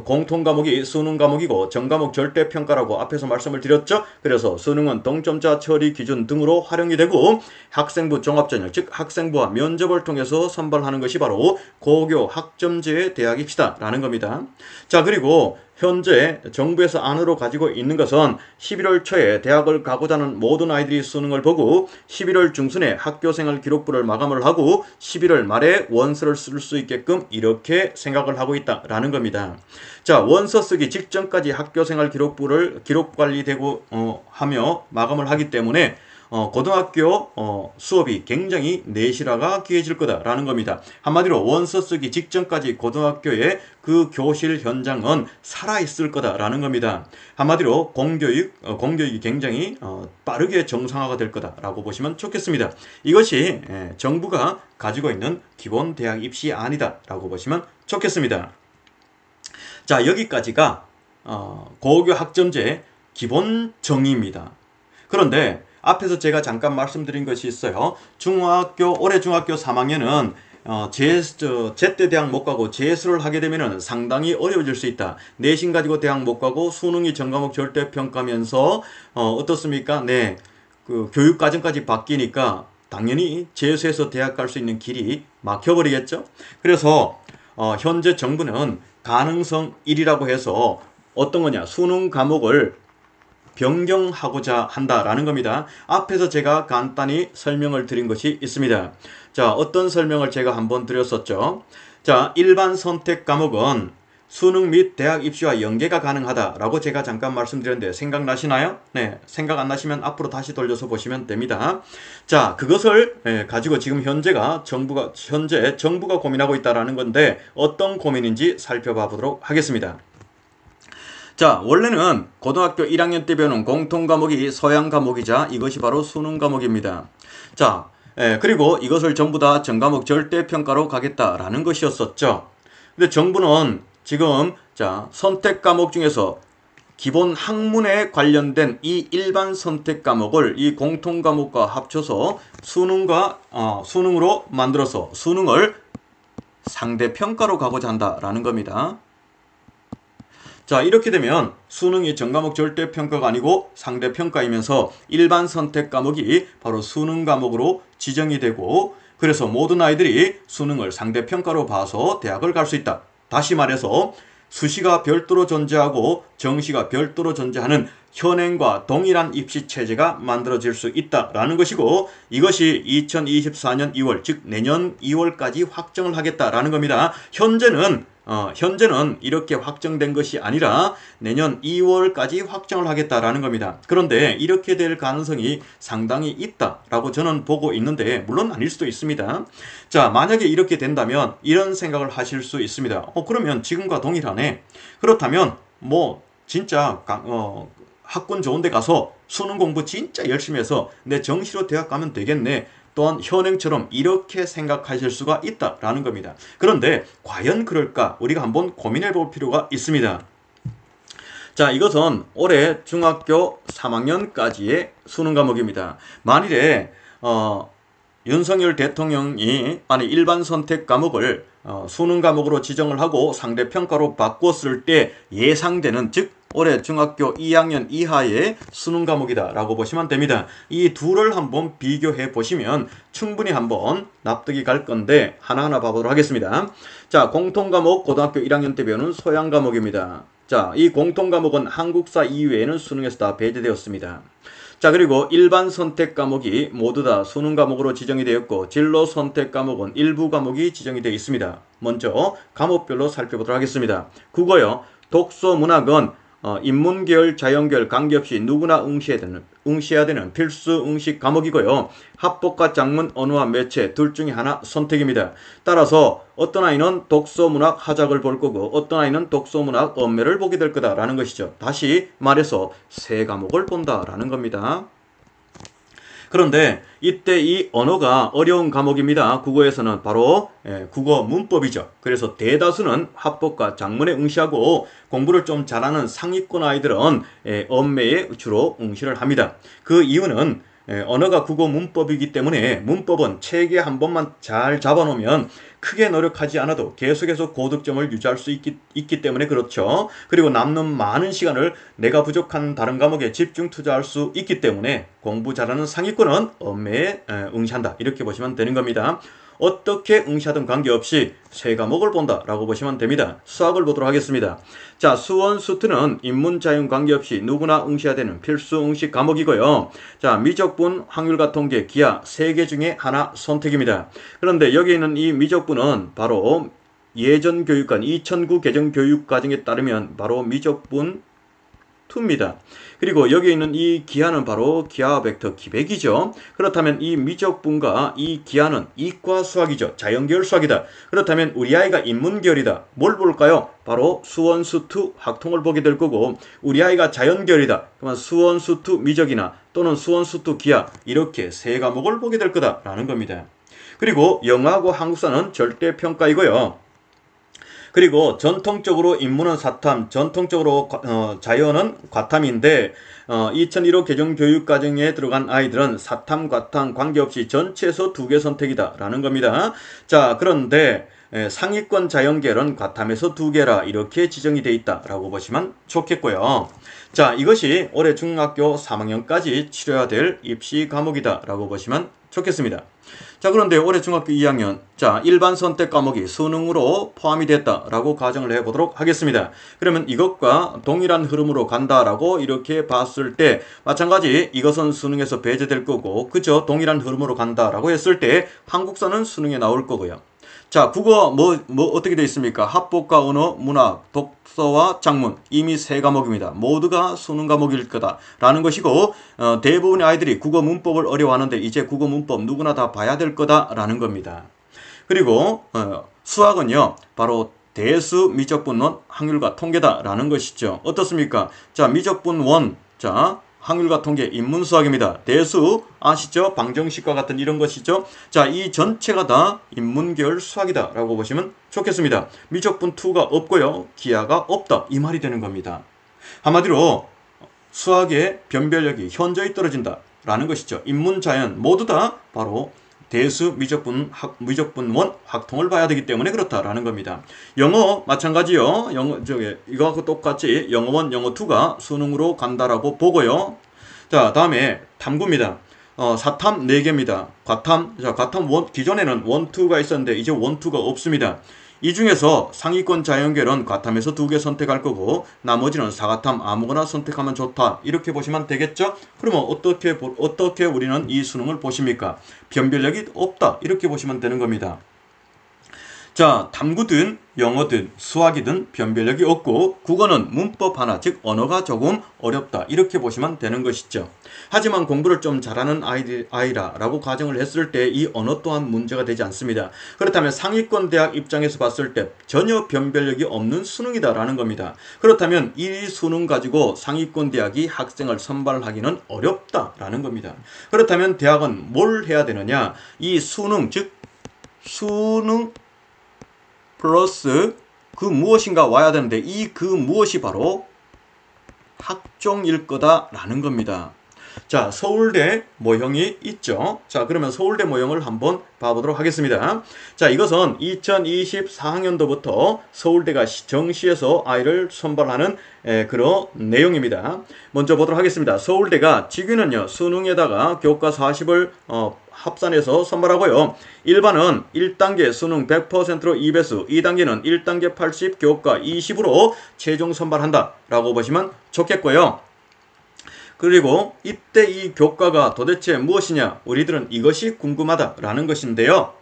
공통 과목이 수능 과목이고 전 과목 절대 평가라고 앞에서 말씀을 드렸죠. 그래서 수능은 동점자 처리 기준 등으로 활용이 되고 학생부 종합전형, 즉 학생부와 면접을 통해서 선발하는 것이 바로 고교 학점제의 대학 입시다라는 겁니다. 자, 그리고 현재 정부에서 안으로 가지고 있는 것은 11월 초에 대학을 가고자 하는 모든 아이들이 수능을 보고 11월 중순에 학교생활 기록부를 마감을 하고 11월 말에 원서를 쓸 수 있게끔 이렇게 생각을 하고 있다라는 겁니다. 자, 원서 쓰기 직전까지 학교생활 기록부를 기록관리되고 하며 마감을 하기 때문에 고등학교 수업이 굉장히 내실화가 귀해질 거다라는 겁니다. 한마디로 원서 쓰기 직전까지 고등학교의 그 교실 현장은 살아있을 거다라는 겁니다. 한마디로 공교육이 굉장히 빠르게 정상화가 될 거다라고 보시면 좋겠습니다. 이것이 정부가 가지고 있는 기본 대학 입시 안이다라고 보시면 좋겠습니다. 자, 여기까지가 고교 학점제 기본 정의입니다. 그런데 앞에서 제가 잠깐 말씀드린 것이 있어요. 올해 중학교 3학년은 제때 대학 못 가고 재수를 하게 되면 상당히 어려워질 수 있다. 내신 가지고 대학 못 가고 수능이 전과목 절대평가면서 어떻습니까? 네, 그 교육과정까지 바뀌니까 당연히 재수해서 대학 갈 수 있는 길이 막혀버리겠죠. 그래서 현재 정부는 가능성 1이라고 해서 어떤 거냐, 수능 과목을 변경하고자 한다라는 겁니다. 앞에서 제가 간단히 설명을 드린 것이 있습니다. 자, 어떤 설명을 제가 한번 드렸었죠. 자, 일반 선택 과목은 수능 및 대학 입시와 연계가 가능하다라고 제가 잠깐 말씀드렸는데 생각나시나요? 네, 생각 안 나시면 앞으로 다시 돌려서 보시면 됩니다. 자, 그것을 가지고 지금 현재 정부가 고민하고 있다라는 건데 어떤 고민인지 살펴봐 보도록 하겠습니다. 자, 원래는 고등학교 1학년 때 배우는 공통 과목이 서양 과목이자 이것이 바로 수능 과목입니다. 자, 그리고 이것을 전부 다 전과목 절대평가로 가겠다라는 것이었었죠. 근데 정부는 지금 선택 과목 중에서 기본 학문에 관련된 이 일반 선택 과목을 이 공통 과목과 합쳐서 수능으로 만들어서 수능을 상대평가로 가고자 한다라는 겁니다. 자, 이렇게 되면 수능이 전과목 절대평가가 아니고 상대평가이면서 일반 선택 과목이 바로 수능 과목으로 지정이 되고 그래서 모든 아이들이 수능을 상대평가로 봐서 대학을 갈 수 있다. 다시 말해서 수시가 별도로 존재하고 정시가 별도로 존재하는 현행과 동일한 입시 체제가 만들어질 수 있다라는 것이고 이것이 2024년 2월 즉 내년 2월까지 확정을 하겠다라는 겁니다. 현재는 이렇게 확정된 것이 아니라 내년 2월까지 확정을 하겠다라는 겁니다. 그런데 이렇게 될 가능성이 상당히 있다라고 저는 보고 있는데 물론 아닐 수도 있습니다. 자, 만약에 이렇게 된다면 이런 생각을 하실 수 있습니다. 그러면 지금과 동일하네. 그렇다면 진짜 학군 좋은 데 가서 수능 공부 진짜 열심히 해서 내 정시로 대학 가면 되겠네. 또한 현행처럼 이렇게 생각하실 수가 있다라는 겁니다. 그런데 과연 그럴까? 우리가 한번 고민해 볼 필요가 있습니다. 자, 이것은 올해 중학교 3학년까지의 수능 과목입니다. 만일에 윤석열 대통령이 일반 선택 과목을 수능 과목으로 지정을 하고 상대평가로 바꿨을 때 예상되는 즉 올해 중학교 2학년 이하의 수능 과목이다라고 보시면 됩니다. 이 둘을 한번 비교해 보시면 충분히 한번 납득이 갈 건데 하나하나 봐보도록 하겠습니다. 자, 공통 과목 고등학교 1학년 때 배우는 소양 과목입니다. 자, 이 공통 과목은 한국사 이외에는 수능에서 다 배제되었습니다. 자, 그리고 일반 선택 과목이 모두 다 수능 과목으로 지정이 되었고 진로 선택 과목은 일부 과목이 지정이 되어 있습니다. 먼저 과목별로 살펴보도록 하겠습니다. 국어요. 독서 문학은 인문계열, 자연계열 관계없이 누구나 응시해야 되는 필수 응시 과목이고요. 합법과 작문, 언어와 매체 둘 중에 하나 선택입니다. 따라서 어떤 아이는 독서문학 하작을 볼 거고 어떤 아이는 독서문학 엄매를 보게 될 거다라는 것이죠. 다시 말해서 세 과목을 본다라는 겁니다. 그런데 이때 이 언어가 어려운 과목입니다. 국어에서는 바로 국어 문법이죠. 그래서 대다수는 합법과 작문에 응시하고 공부를 좀 잘하는 상위권 아이들은 엄매에 주로 응시를 합니다. 그 이유는 언어가 국어 문법이기 때문에 문법은 책에 한 번만 잘 잡아놓으면 크게 노력하지 않아도 계속해서 고득점을 유지할 수 있기 때문에 그렇죠. 그리고 남는 많은 시간을 내가 부족한 다른 과목에 집중 투자할 수 있기 때문에 공부 잘하는 상위권은 엄매에 응시한다. 이렇게 보시면 되는 겁니다. 어떻게 응시하든 관계없이 세 과목을 본다라고 보시면 됩니다. 수학을 보도록 하겠습니다. 자, 수원, 수투는 인문, 자연 관계없이 누구나 응시해야 되는 필수 응시 과목이고요. 자, 미적분, 확률과 통계, 기하 세 개 중에 하나 선택입니다. 그런데 여기 있는 이 미적분은 바로 예전 교육관 2009 개정 교육과정에 따르면 바로 미적분 2입니다. 그리고 여기 있는 이 기하는 바로 기하 벡터 기백이죠. 그렇다면 이 미적분과 이 기하는 이과 수학이죠. 자연계열 수학이다. 그렇다면 우리 아이가 인문계열이다. 뭘 볼까요? 바로 수원, 수투 학통을 보게 될 거고 우리 아이가 자연계열이다. 그러면 수원, 수투 미적이나 또는 수원, 수투 기하 이렇게 세 과목을 보게 될 거다라는 겁니다. 그리고 영어하고 한국사는 절대평가이고요. 그리고 전통적으로 인문은 사탐, 전통적으로 자연은 과탐인데 2015 개정 교육과정에 들어간 아이들은 사탐, 과탐 관계없이 전체에서 2개 선택이다 라는 겁니다. 자, 그런데 상위권 자연계열은 과탐에서 2개라 이렇게 지정이 돼 있다 라고 보시면 좋겠고요. 자, 이것이 올해 중학교 3학년까지 치러야 될 입시 과목이다 라고 보시면 좋겠습니다. 자, 그런데 올해 중학교 2학년 자 일반 선택 과목이 수능으로 포함이 됐다라고 가정을 해보도록 하겠습니다. 그러면 이것과 동일한 흐름으로 간다라고 이렇게 봤을 때 마찬가지 이것은 수능에서 배제될 거고 그죠? 동일한 흐름으로 간다라고 했을 때 한국사는 수능에 나올 거고요. 자, 국어 뭐 어떻게 되어 있습니까? 합법과 언어, 문학, 독서와 작문 이미 세 과목입니다. 모두가 수능 과목일 거다라는 것이고 대부분의 아이들이 국어 문법을 어려워하는데 이제 국어 문법 누구나 다 봐야 될 거다라는 겁니다. 그리고 수학은요 바로 대수, 미적분원, 확률과 통계다라는 것이죠. 어떻습니까? 자, 미적분원 자 확률과 통계 인문수학입니다. 대수 아시죠? 방정식과 같은 이런 것이죠. 자, 이 전체가 다 인문계열 수학이다 라고 보시면 좋겠습니다. 미적분 2가 없고요. 기하가 없다 이 말이 되는 겁니다. 한마디로 수학의 변별력이 현저히 떨어진다 라는 것이죠. 인문, 자연 모두 다 바로 대수, 미적분원, 확통을 봐야 되기 때문에 그렇다라는 겁니다. 영어 마찬가지요. 이거하고 똑같이 영어원, 영어2가 수능으로 간다라고 보고요. 자, 다음에 탐구입니다. 사탐 4개입니다. 과탐, 과탐 기존에는 1, 2가 있었는데 이제 1, 2가 없습니다. 이 중에서 상위권 자연계열은 과탐에서 2개 선택할 거고 나머지는 사과탐 아무거나 선택하면 좋다 이렇게 보시면 되겠죠? 그러면 어떻게 우리는 이 수능을 보십니까? 변별력이 없다 이렇게 보시면 되는 겁니다. 자, 탐구든 영어든 수학이든 변별력이 없고 국어는 문법 하나 즉 언어가 조금 어렵다 이렇게 보시면 되는 것이죠. 하지만 공부를 좀 잘하는 아이라고 가정을 했을 때 이 언어 또한 문제가 되지 않습니다. 그렇다면 상위권 대학 입장에서 봤을 때 전혀 변별력이 없는 수능이다라는 겁니다. 그렇다면 이 수능 가지고 상위권 대학이 학생을 선발하기는 어렵다라는 겁니다. 그렇다면 대학은 뭘 해야 되느냐? 이 수능 즉 수능 플러스 그 무엇인가 와야 되는데 이 그 무엇이 바로 학종일 거다라는 겁니다. 자, 서울대 모형이 있죠. 자, 그러면 서울대 모형을 한번 봐보도록 하겠습니다. 자, 이것은 2024학년도부터 서울대가 정시에서 아이를 선발하는 그런 내용입니다. 먼저 보도록 하겠습니다. 서울대가 직위는요, 수능에다가 교과 40을 합산해서 선발하고요. 일반은 1단계 수능 100%로 2배수, 2단계는 1단계 80, 교과 20으로 최종 선발한다 라고 보시면 좋겠고요. 그리고 이때 이 교과가 도대체 무엇이냐? 우리들은 이것이 궁금하다라는 것인데요.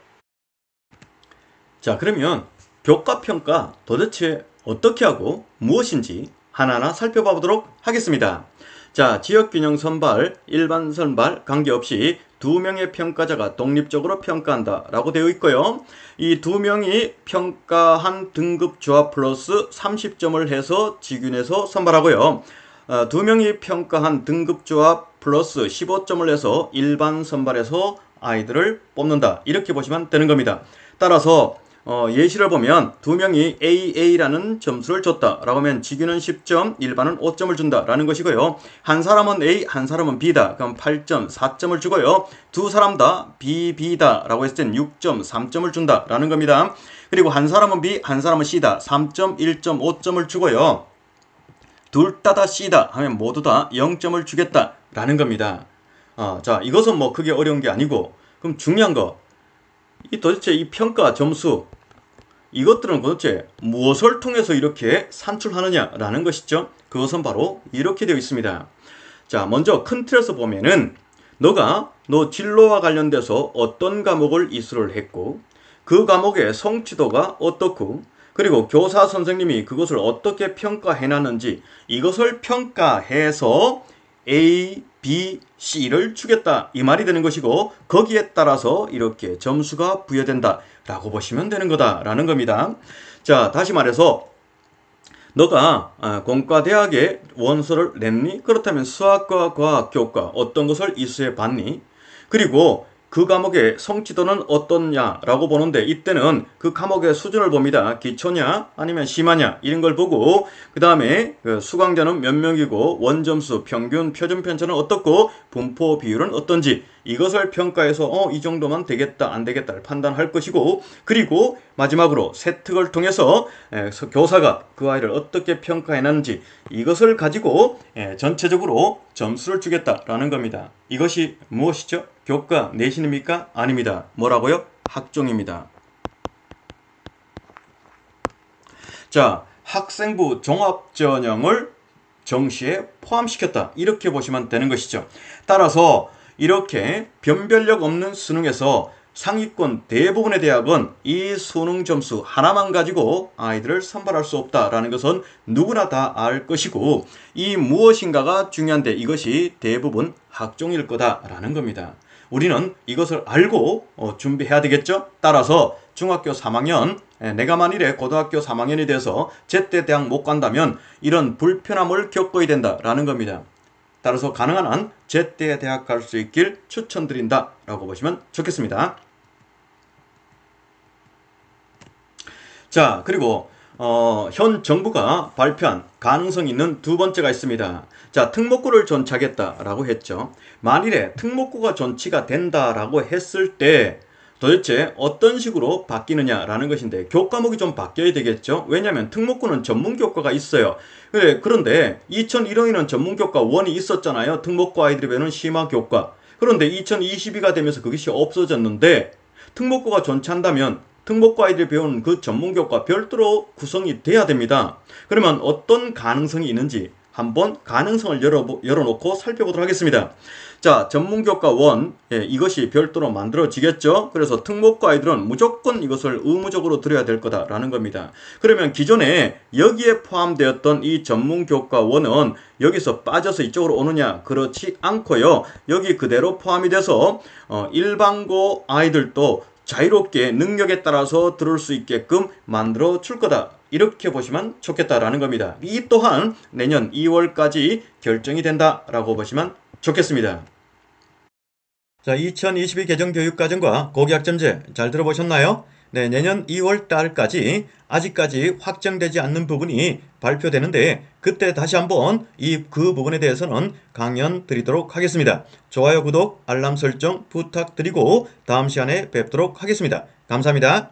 자, 그러면 교과평가 도대체 어떻게 하고 무엇인지 하나하나 살펴봐 보도록 하겠습니다. 자, 지역균형 선발, 일반 선발 관계없이 2명의 평가자가 독립적으로 평가한다 라고 되어 있고요. 이 2명이 평가한 등급 조합 플러스 30점을 해서 직윤에서 선발하고요. 2명이 평가한 등급 조합 플러스 15점을 해서 일반 선발에서 아이들을 뽑는다, 이렇게 보시면 되는 겁니다. 따라서 예시를 보면 2명이 AA라는 점수를 줬다 라고 하면 직윤은 10점, 일반은 5점을 준다 라는 것이고요. 한 사람은 A, 한 사람은 B다. 그럼 8점, 4점을 주고요. 두 사람 다 BB다 라고 했을 땐 6점, 3점을 준다 라는 겁니다. 그리고 한 사람은 B, 한 사람은 C다. 3점, 1점, 5점을 주고요. 둘 다 C다 하면 모두 다 0점을 주겠다 라는 겁니다. 자, 이것은 뭐 크게 어려운 게 아니고, 그럼 중요한 거, 도대체 이 평가 점수, 이것들은 도대체 무엇을 통해서 이렇게 산출하느냐라는 것이죠. 그것은 바로 이렇게 되어 있습니다. 자, 먼저 큰 틀에서 보면은 너 진로와 관련돼서 어떤 과목을 이수를 했고, 그 과목의 성취도가 어떻고, 그리고 교사 선생님이 그것을 어떻게 평가해놨는지, 이것을 평가해서 A, B, C를 주겠다, 이 말이 되는 것이고, 거기에 따라서 이렇게 점수가 부여된다 라고 보시면 되는 거다 라는 겁니다. 자, 다시 말해서 너가 공과대학에 원서를 냈니? 그렇다면 수학과 과학, 교과 어떤 것을 이수해 봤니? 그리고 그 과목의 성취도는 어떻냐라고 보는데, 이때는 그 과목의 수준을 봅니다. 기초냐 아니면 심하냐 이런 걸 보고, 그 다음에 수강자는 몇 명이고, 원점수, 평균, 표준 편차는 어떻고, 분포 비율은 어떤지, 이것을 평가해서 이 정도만 되겠다 안 되겠다를 판단할 것이고, 그리고 마지막으로 세특을 통해서 교사가 그 아이를 어떻게 평가해놨는지, 이것을 가지고 전체적으로 점수를 주겠다라는 겁니다. 이것이 무엇이죠? 교과 내신입니까? 아닙니다. 뭐라고요? 학종입니다. 자, 학생부 종합전형을 정시에 포함시켰다, 이렇게 보시면 되는 것이죠. 따라서 이렇게 변별력 없는 수능에서 상위권 대부분의 대학은 이 수능 점수 하나만 가지고 아이들을 선발할 수 없다라는 것은 누구나 다 알 것이고, 이 무엇인가가 중요한데 이것이 대부분 학종일 거다라는 겁니다. 우리는 이것을 알고 준비해야 되겠죠. 따라서 중학교 3학년, 내가 만일에 고등학교 3학년이 돼서 제때 대학 못 간다면 이런 불편함을 겪어야 된다라는 겁니다. 따라서 가능한 한 제때 대학 갈 수 있길 추천드린다 라고 보시면 좋겠습니다. 자, 그리고 현 정부가 발표한 가능성 있는 두 번째가 있습니다. 자, 특목고를 존치하겠다라고 했죠. 만일에 특목고가 존치가 된다라고 했을 때 도대체 어떤 식으로 바뀌느냐라는 것인데, 교과목이 좀 바뀌어야 되겠죠. 왜냐하면 특목고는 전문교과가 있어요. 그런데 2001년에는 전문교과 1이 있었잖아요. 특목고 아이들이 배우는 심화교과. 그런데 2022가 되면서 그것이 없어졌는데, 특목고가 존치한다면 특목고 아이들이 배우는 그 전문교과 별도로 구성이 돼야 됩니다. 그러면 어떤 가능성이 있는지 한번 가능성을 열어놓고 살펴보도록 하겠습니다. 자, 전문교과 1, 이것이 별도로 만들어지겠죠. 그래서 특목고 아이들은 무조건 이것을 의무적으로 들어야 될 거다라는 겁니다. 그러면 기존에 여기에 포함되었던 이 전문교과 1은 여기서 빠져서 이쪽으로 오느냐? 그렇지 않고요. 여기 그대로 포함이 돼서 일반고 아이들도 자유롭게 능력에 따라서 들을 수 있게끔 만들어 줄 거다, 이렇게 보시면 좋겠다라는 겁니다. 이 또한 내년 2월까지 결정이 된다라고 보시면 좋겠습니다. 자, 2022 개정교육과정과 고교학점제 잘 들어보셨나요? 네, 내년 2월 달까지 아직까지 확정되지 않는 부분이 발표되는데, 그때 다시 한번 그 부분에 대해서는 강연 드리도록 하겠습니다. 좋아요, 구독, 알람 설정 부탁드리고 다음 시간에 뵙도록 하겠습니다. 감사합니다.